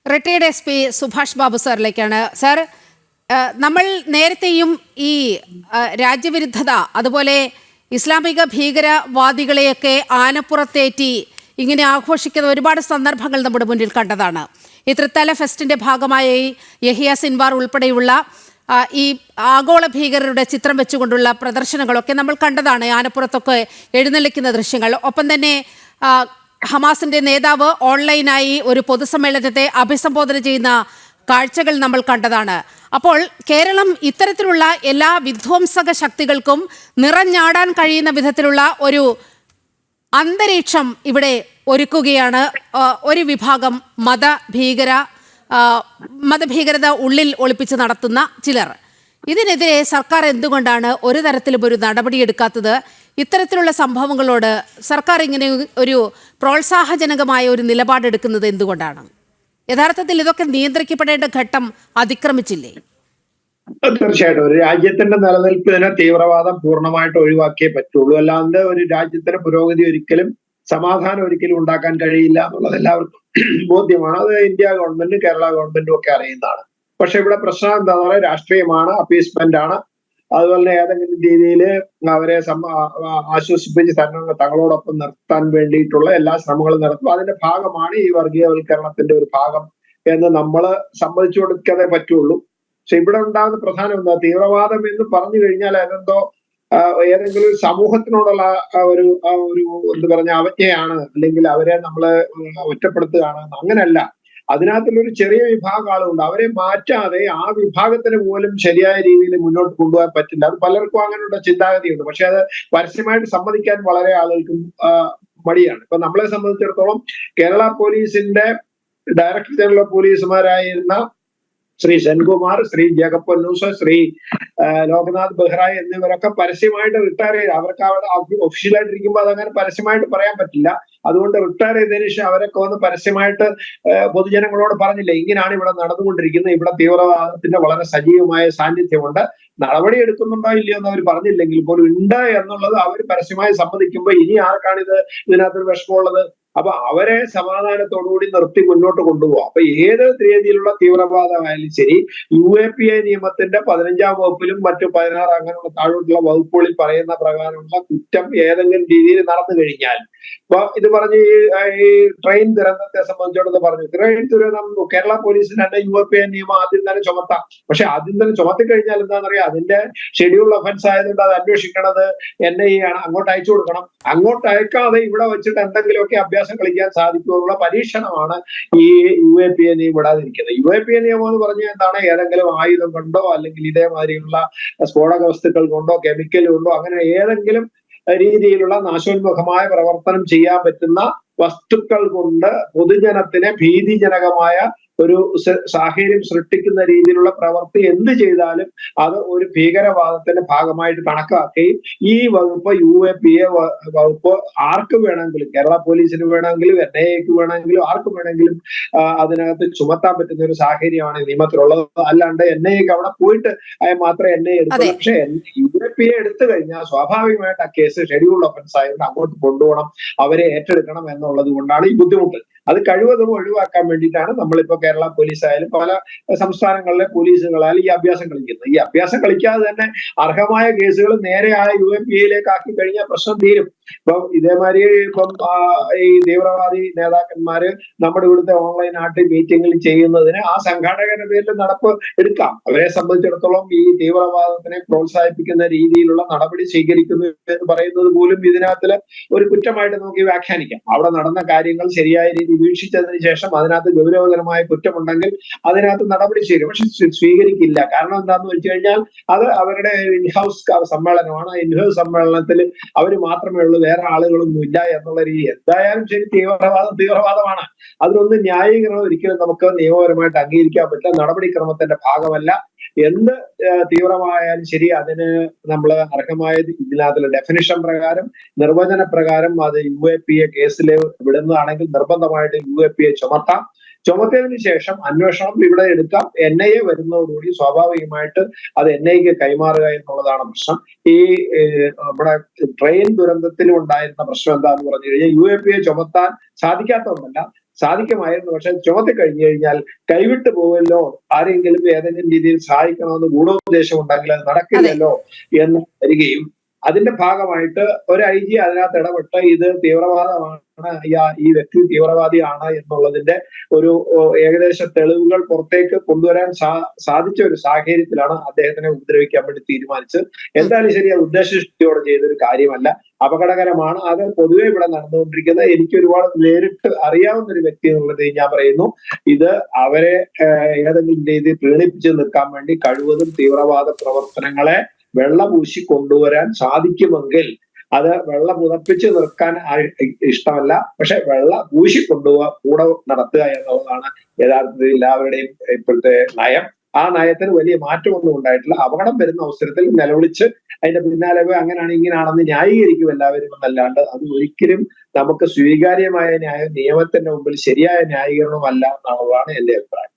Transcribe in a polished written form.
Retired SP Subhash Babu സാറിലേക്കാണ്. Sir, നമ്മൾ നേരത്തെയും ഈ രാജ്യവിരുദ്ധത അതുപോലെ ഇസ്ലാമിക ഭീകരവാദികളെയൊക്കെ ആനപ്പുറത്തേറ്റി ഇങ്ങനെ ആഘോഷിക്കുന്ന ഒരുപാട് സന്ദർഭങ്ങൾ നമ്മുടെ മുന്നിൽ കണ്ടതാണ്. ഈ തൃത്താല ഫെസ്റ്റിൻ്റെ ഭാഗമായി യഹിയ സിൻവാർ ഉൾപ്പെടെയുള്ള ഈ ആഗോള ഭീകരരുടെ ചിത്രം വെച്ചുകൊണ്ടുള്ള പ്രദർശനങ്ങളൊക്കെ നമ്മൾ കണ്ടതാണ്. ആനപ്പുറത്തൊക്കെ എഴുന്നള്ളിക്കുന്ന ദൃശ്യങ്ങൾ. ഒപ്പം തന്നെ ഹമാസിന്റെ നേതാവ് ഓൺലൈനായി ഒരു പൊതുസമ്മേളനത്തെ അഭിസംബോധന ചെയ്യുന്ന കാഴ്ചകൾ നമ്മൾ കണ്ടതാണ്. അപ്പോൾ കേരളം ഇത്തരത്തിലുള്ള എല്ലാ വിധ്വംസക ശക്തികൾക്കും നിറഞ്ഞാടാൻ കഴിയുന്ന വിധത്തിലുള്ള ഒരു അന്തരീക്ഷം ഇവിടെ ഒരുക്കുകയാണ്. ഒരു വിഭാഗം മതഭീകരത ഉള്ളിൽ ഒളിപ്പിച്ച് നടത്തുന്ന ചിലർ. ഇതിനെതിരെ സർക്കാർ എന്തുകൊണ്ടാണ് ഒരു തരത്തിലും ഒരു നടപടിയെടുക്കാത്തത്? ഇത്തരത്തിലുള്ള സംഭവങ്ങളോട് സർക്കാർ ഇങ്ങനെ ഒരു പ്രോത്സാഹജനകമായ ഒരു നിലപാടെടുക്കുന്നത് എന്തുകൊണ്ടാണ്? യഥാർത്ഥത്തിൽ ഇതൊക്കെ നിയന്ത്രിക്കപ്പെടേണ്ട ഘട്ടം അതിക്രമിച്ചില്ലേ? തീർച്ചയായിട്ടും ഒരു രാജ്യത്തിന്റെ നിലനിൽപ്പിനെ തീവ്രവാദം പൂർണ്ണമായിട്ട് ഒഴിവാക്കിയേ പറ്റുള്ളൂ. അല്ലാതെ ഒരു രാജ്യത്തിന്റെ പുരോഗതി ഒരിക്കലും സമാധാനം ഒരിക്കലും ഉണ്ടാക്കാൻ കഴിയില്ല എന്നുള്ളത് എല്ലാവർക്കും ബോധ്യമാണ്. അത് ഇന്ത്യ ഗവൺമെന്റും കേരള ഗവൺമെന്റും ഒക്കെ അറിയുന്നതാണ്. പക്ഷെ ഇവിടെ പ്രശ്നം എന്താണെന്ന് പറയുക, രാഷ്ട്രീയമാണ്, അപ്പീസ്മെന്റ് ആണ്. അതുപോലെ ഏതെങ്കിലും രീതിയിൽ അവരെ ആശ്വസിപ്പിച്ച് തങ്ങളോടൊപ്പം നിർത്താൻ വേണ്ടിയിട്ടുള്ള എല്ലാ ശ്രമങ്ങളും നടത്തും. അതിന്റെ ഭാഗമാണ് ഈ വർഗീയവൽക്കരണത്തിന്റെ ഒരു ഭാഗം എന്ന് നമ്മൾ സമ്മതിച്ചു കൊടുക്കാതെ പറ്റുള്ളൂ. പക്ഷെ ഇവിടെ ഉണ്ടാകുന്ന പ്രധാനം എന്താ, തീവ്രവാദം എന്ന് പറഞ്ഞു കഴിഞ്ഞാൽ അതെന്തോ ഏതെങ്കിലും ഒരു സമൂഹത്തിനോടുള്ള ഒരു എന്ത് പറഞ്ഞ അവജ്ഞയാണ്, അല്ലെങ്കിൽ അവരെ നമ്മള് ഒറ്റപ്പെടുത്തുകയാണ്. അങ്ങനല്ല. അതിനകത്തുള്ളൊരു ചെറിയ വിഭാഗം ആളുകളുണ്ട്. അവരെ മാറ്റാതെ ആ വിഭാഗത്തിന് പോലും ശരിയായ രീതിയിൽ മുന്നോട്ട് കൊണ്ടുപോകാൻ പറ്റില്ല. അത് പലർക്കും അങ്ങനെയുള്ള ചിന്താഗതിയുണ്ട്. പക്ഷെ അത് പരസ്യമായിട്ട് സമ്മതിക്കാൻ വളരെ ആളുകൾക്കും മടിയാണ്. ഇപ്പൊ നമ്മളെ സംബന്ധിച്ചിടത്തോളം കേരള പോലീസിന്റെ ഡയറക്ടർ ജനറൽ ഓഫ് പോലീസുമാരായിരുന്ന ശ്രീ സെൻകുമാർ, ശ്രീ ജേക്കബ് പൊന്നൂസ്, ശ്രീ ലോക്നാഥ് ബെഹ്റ എന്നിവരൊക്കെ പരസ്യമായിട്ട് റിട്ടയർ ചെയ്ത്, അവർക്ക് അവിടെ ഒഫീഷ്യലായിട്ടിരിക്കുമ്പോൾ അതങ്ങനെ പരസ്യമായിട്ട് പറയാൻ പറ്റില്ല. അതുകൊണ്ട് റിട്ടയർ ചെയ്തതിനു ശേഷം അവരൊക്കെ വന്ന് പരസ്യമായിട്ട് പൊതുജനങ്ങളോട് പറഞ്ഞില്ല, ഇങ്ങനെയാണ് ഇവിടെ നടന്നുകൊണ്ടിരിക്കുന്നത്, ഇവിടെ തീവ്രവാദത്തിന്റെ വളരെ സജീവമായ സാന്നിധ്യമുണ്ട്, നടപടി എടുക്കുന്നുണ്ടോ ഇല്ലയോ എന്ന് അവർ പറഞ്ഞില്ലെങ്കിൽ പോലും ഉണ്ട് എന്നുള്ളത് അവർ പരസ്യമായി സമ്മതിക്കുമ്പോൾ ഇനി ആർക്കാണ് ഇതിനകത്തൊരു വിഷമമുള്ളത്? അപ്പൊ അവരെ സമാധാനത്തോടുകൂടി നിർത്തി മുന്നോട്ട് കൊണ്ടുപോകാം. അപ്പൊ ഏത് രീതിയിലുള്ള തീവ്രവാദമായാലും ശരി, UAPA നിയമത്തിന്റെ 15-ാം വകുപ്പിലും മറ്റു 16 അങ്ങനെയുള്ള താഴോട്ടുള്ള വകുപ്പുകളിൽ പറയുന്ന പ്രകാരമുള്ള കുറ്റം ഏതെങ്കിലും രീതിയിൽ നടന്നു കഴിഞ്ഞാൽ, ഇപ്പൊ ഇത് പറഞ്ഞ് ഈ ട്രെയിൻ ദുരന്തത്തെ സംബന്ധിച്ചിടത്തോളം പറഞ്ഞു, ട്രെയിൻ ദുരന്തം കേരള പോലീസിന് തന്നെ UAPA നിയമം ആദ്യം തന്നെ ചുമത്താം. പക്ഷെ ആദ്യം തന്നെ ചുമത്തി കഴിഞ്ഞാൽ എന്താണെന്നറിയാം, അതിന്റെ ഷെഡ്യൂൾ ഒഫൻസ് ആയതുകൊണ്ട് അത് അന്വേഷിക്കണത് NIA ആണ്. അങ്ങോട്ട് അയച്ചു കൊടുക്കണം. അങ്ങോട്ട് അയക്കാതെ ഇവിടെ വെച്ചിട്ട് എന്തെങ്കിലുമൊക്കെ അഭ്യാസം കളിക്കാൻ സാധിക്കുമെന്നുള്ള പരീക്ഷണമാണ് ഈ UAPA നിയമം വിടാതിരിക്കുന്നത്. UAPA നിയമം എന്ന് പറഞ്ഞാൽ എന്താണ്, ഏതെങ്കിലും ആയുധം കൊണ്ടോ അല്ലെങ്കിൽ ഇതേമാതിരിയുള്ള സ്ഫോടക വസ്തുക്കൾ കൊണ്ടോ കെമിക്കൽ കൊണ്ടോ അങ്ങനെ ഏതെങ്കിലും രീതിയിലുള്ള നാശോന്മുഖമായ പ്രവർത്തനം ചെയ്യാൻ പറ്റുന്ന വസ്തുക്കൾ കൊണ്ട് പൊതുജനത്തിന് ഭീതിജനകമായ ഒരു സാഹചര്യം സൃഷ്ടിക്കുന്ന രീതിയിലുള്ള പ്രവൃത്തി എന്ത് ചെയ്താലും അത് ഒരു ഭീകരവാദത്തിന്റെ ഭാഗമായിട്ട് കണക്കാക്കുകയും ഈ വകുപ്പ് UAPA വകുപ്പ് ആർക്ക് വേണമെങ്കിലും, കേരള പോലീസിന് വേണമെങ്കിലും NIAക്ക് വേണമെങ്കിലും ആർക്ക് വേണമെങ്കിലും അതിനകത്ത് ചുമത്താൻ പറ്റുന്ന ഒരു സാഹചര്യമാണ് നിയമത്തിലുള്ളത്. അല്ലാണ്ട് NIAക്ക് അവിടെ പോയിട്ട് മാത്രമേ NIA എടുക്കുള്ളൂ. പക്ഷെ UAPA എടുത്തു കഴിഞ്ഞാൽ സ്വാഭാവികമായിട്ട് ആ കേസ് ഷെഡ്യൂൾ ഒഫൻസ് ആയതുകൊണ്ട് അങ്ങോട്ട് കൊണ്ടുപോകണം, അവരെ ഏറ്റെടുക്കണം എന്നുള്ളത് കൊണ്ടാണ് ഈ ബുദ്ധിമുട്ട്. അത് കഴിവതും ഒഴിവാക്കാൻ വേണ്ടിയിട്ടാണ് നമ്മളിപ്പോ കേരള പോലീസ് ആയാലും പല സംസ്ഥാനങ്ങളിലെ പോലീസുകളായാലും ഈ അഭ്യാസം കളിക്കുന്നത്. ഈ അഭ്യാസം കളിക്കാതെ തന്നെ അർഹമായ കേസുകൾ നേരെയായ UAPAയിലേക്ക് ആക്കി കഴിഞ്ഞാൽ പ്രശ്നം തീരും. ഇപ്പം ഇതേമാതിരി ഈ തീവ്രവാദി നേതാക്കന്മാര് നമ്മുടെ ഇവിടുത്തെ ഓൺലൈൻ ആയിട്ട് മീറ്റിംഗിൽ ചെയ്യുന്നതിന് ആ സംഘാടകരുടെ പേരിൽ നടപ്പ് എടുക്കാം. അവരെ സംബന്ധിച്ചിടത്തോളം ഈ തീവ്രവാദത്തിനെ പ്രോത്സാഹിപ്പിക്കുന്ന രീതിയിലുള്ള നടപടി സ്വീകരിക്കുന്നു എന്ന് പറയുന്നത് പോലും ഇതിനകത്തില് ഒരു കുറ്റമായിട്ട് നമുക്ക് വ്യാഖ്യാനിക്കാം. അവിടെ നടന്ന കാര്യങ്ങൾ ശരിയായ രീതി വീക്ഷിച്ചതിന് ശേഷം അതിനകത്ത് ഗൗരവകരമായ കുറ്റമുണ്ടെങ്കിൽ അതിനകത്ത് നടപടി സ്വീകരിക്കും. പക്ഷെ സ്വീകരിക്കില്ല. കാരണം എന്താന്ന് വെച്ച് കഴിഞ്ഞാൽ അത് അവരുടെ ഇൻഹൗസ് സമ്മേളനമാണ്. ഇൻഹൗസ് സമ്മേളനത്തിൽ അവർ മാത്രമേ ഉള്ളൂ, വേറെ ആളുകളൊന്നും ഇല്ല എന്നുള്ള രീതി. എന്തായാലും ശരി, തീവ്രവാദമാണ്. അതിനൊന്നും ന്യായീകരണം ഒരിക്കലും നമുക്ക് നിയമപരമായിട്ട് അംഗീകരിക്കാൻ പറ്റില്ല, നടപടിക്രമത്തിന്റെ ഭാഗമല്ല. എന്ത് തീവ്രമായാലും ശരി, അതിന് നമ്മൾ അർഹമായ ഇതിനകത്തുള്ള ഡെഫിനിഷൻ പ്രകാരം, നിർവചന പ്രകാരം അത് UAPA കേസിൽ വിടുന്നതാണെങ്കിൽ നിർബന്ധമായിട്ട് UAPA ചുമത്താം. ചുമത്തിയതിനു ശേഷം അന്വേഷണം ഇവിടെ എടുക്കാം. NIA വരുന്നതോടുകൂടി സ്വാഭാവികമായിട്ട് അത് NIAക്ക് കൈമാറുക എന്നുള്ളതാണ് പ്രശ്നം. ഈ നമ്മുടെ ട്രെയിൻ ദുരന്തത്തിലും ഉണ്ടായിരുന്ന പ്രശ്നം എന്താന്ന് പറഞ്ഞു കഴിഞ്ഞാൽ UAPA ചുമത്താൻ സാധിക്കാത്തതുകൊണ്ടല്ല, സാധിക്കുമായിരുന്നു. പക്ഷെ ചുമത്തി കഴിഞ്ഞു കഴിഞ്ഞാൽ കൈവിട്ടു പോവല്ലോ, ആരെങ്കിലും ഏതെങ്കിലും രീതിയിൽ സഹായിക്കണമെന്ന് ഗൂഢോദ്ദേശം ഉണ്ടെങ്കിൽ അത് നടക്കില്ലല്ലോ എന്ന് വരികയും അതിന്റെ ഭാഗമായിട്ട് ഒരു IG അതിനകത്ത് ഇടപെട്ട് ഇത് തീവ്രവാദമാണ്, ഈ വ്യക്തി തീവ്രവാദിയാണ് എന്നുള്ളതിന്റെ ഒരു ഏകദേശ തെളിവുകൾ പുറത്തേക്ക് കൊണ്ടുവരാൻ സാധിച്ച ഒരു സാഹചര്യത്തിലാണ് അദ്ദേഹത്തിനെ ഉപദ്രവിക്കാൻ വേണ്ടി തീരുമാനിച്ചത്. എന്തായാലും ശരി, അത് ഉദ്ദേശശുദ്ധിയോടെ ചെയ്തൊരു കാര്യമല്ല, അപകടകരമാണ്. അത് പൊതുവെ ഇവിടെ നടന്നുകൊണ്ടിരിക്കുന്നത്. എനിക്ക് ഒരുപാട് നേരിട്ട് അറിയാവുന്ന ഒരു വ്യക്തി എന്നുള്ളത് ഞാൻ പറയുന്നു, ഇത് അവരെ ഏതെങ്കിലും രീതിയിൽ പ്രീണിപ്പിച്ച് നിൽക്കാൻ വേണ്ടി കഴിവതും തീവ്രവാദ പ്രവർത്തനങ്ങളെ വെള്ളപൂശി കൊണ്ടുവരാൻ സാധിക്കുമെങ്കിൽ അത് വെള്ളം പുതപ്പിച്ച് നിർക്കാൻ ഇഷ്ടമല്ല, പക്ഷെ വെള്ള പൂശി കൂടെ നടത്തുക എന്നുള്ളതാണ് യഥാർത്ഥത്തിൽ എല്ലാവരുടെയും ഇപ്പോഴത്തെ നയം. ആ നയത്തിന് വലിയ മാറ്റമൊന്നും ഉണ്ടായിട്ടില്ല. അപകടം വരുന്ന അവസരത്തിൽ നിലവിളിച്ച് അതിന്റെ പിന്നാലെ അങ്ങനെയാണ് ഇങ്ങനെയാണെന്ന് ന്യായീകരിക്കും എല്ലാവരും എന്നല്ലാണ്ട് അത് ഒരിക്കലും നമുക്ക് സ്വീകാര്യമായ നിയമത്തിന്റെ മുമ്പിൽ ശരിയായ ന്യായീകരണമല്ല എന്നുള്ളതാണ് എന്റെ അഭിപ്രായം.